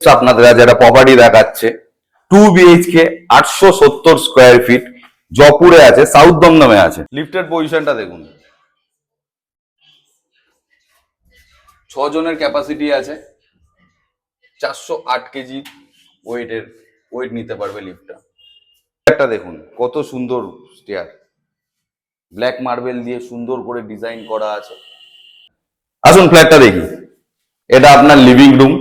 আপনাদের যারা প্রপার্টি দেখাচ্ছে 2 BHK 870 স্কোয়ার ফিট জয়পুরে আছে, সাউথ দমদমে আছে। লিফটের পজিশনটা দেখুন, 6 জনের ক্যাপাসিটি আছে, 408 কেজি ওয়েট নিতে পারবে লিফটটা। একটা দেখুন কত সুন্দর স্টেয়ার, ব্ল্যাক মার্বেল দিয়ে সুন্দর করে ডিজাইন করা আছে। আসুন ফ্ল্যাটটা দেখি। এটা আপনার লিভিং রুম,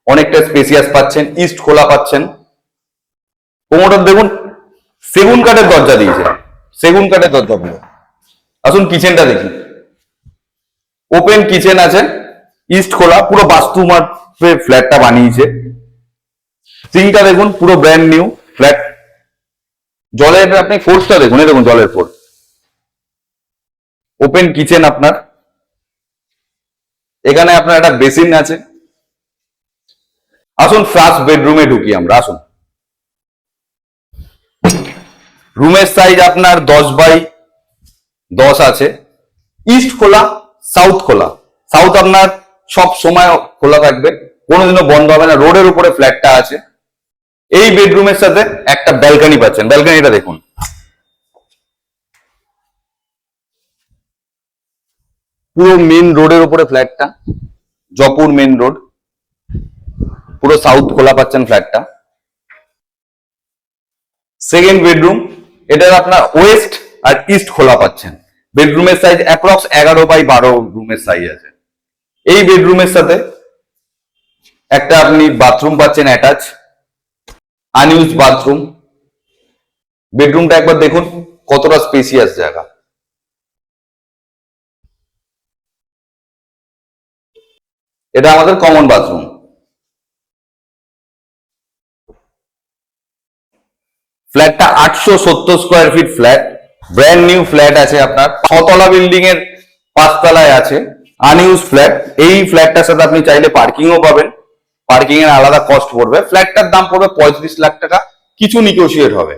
অনেকটা স্পেসিয়াস পাচ্ছেন, ইস্ট খোলা পাচ্ছেন। কোমোডর দেখুন সেগুন কাঠের দরজা দিয়েছে, সেগুন কাঠের দরজাগুলো। আসুন কিচেনটা দেখি, ওপেন কিচেন আছে, ইস্ট খোলা, পুরো বাস্তু মাপে ফ্ল্যাটটা বানিয়েছে। সিঙ্কটা দেখুন পুরো ব্র্যান্ড নিউ ফ্ল্যাট। জলের আপনি ফোর্সটা দেখুন, এই দেখুন জলের ফোর্স। ওপেন কিচেন আপনার, এখানে আপনার একটা বেসিন আছে। আসুন ফার্স্ট বেডরুমে ঢুকি আমরা। আসুন, রুমের সাইজ আপনার 10x10 আছে, ইস্ট খোলা, সাউথ খোলা। সাউথ আপনার সব সময় খোলা থাকবে, কোনোদিনও বন্ধ হবে না। রোডের উপরে ফ্ল্যাটটা আছে। এই বেডরুমের সাথে একটা ব্যালকনি পাচ্ছেন, ব্যালকনিটা দেখুন। পুরো মেন রোডের উপরে ফ্ল্যাটটা, জয়পুর মেন রোড, পুরো সাউথ খোলা পাচ্ছেন ফ্ল্যাটটা। সেকেন্ড বেডরুম, এটার আপনার ওয়েস্ট আর ইস্ট খোলা পাচ্ছেন। বেডরুমের সাইজ অ্যাপ্রক্স 11x12 রুমের সাইজ আছে। এই বেডরুমের সাথে একটা আপনি বাথরুম পাচ্ছেন অ্যাটাচ, আনইউজড বাথরুম। বেডরুমটা একবার দেখুন কতটা স্পেসিয়াস জায়গা। এটা আমাদের কমন বাথরুম। ফ্ল্যাটটা 870 square feet flat, brand new flat আছে আপনার। 6 তলা বিল্ডিং এর 5 তলায় আছে, আনইউজ ফ্ল্যাট। এই ফ্ল্যাটটার সাথে আপনি চাইলে পার্কিংও পাবেন, পার্কিং এর আলাদা কস্ট পড়বে। ফ্ল্যাটটার দাম পড়বে 35 লাখ টাকা, কিছু নিগোশিয়েট হবে।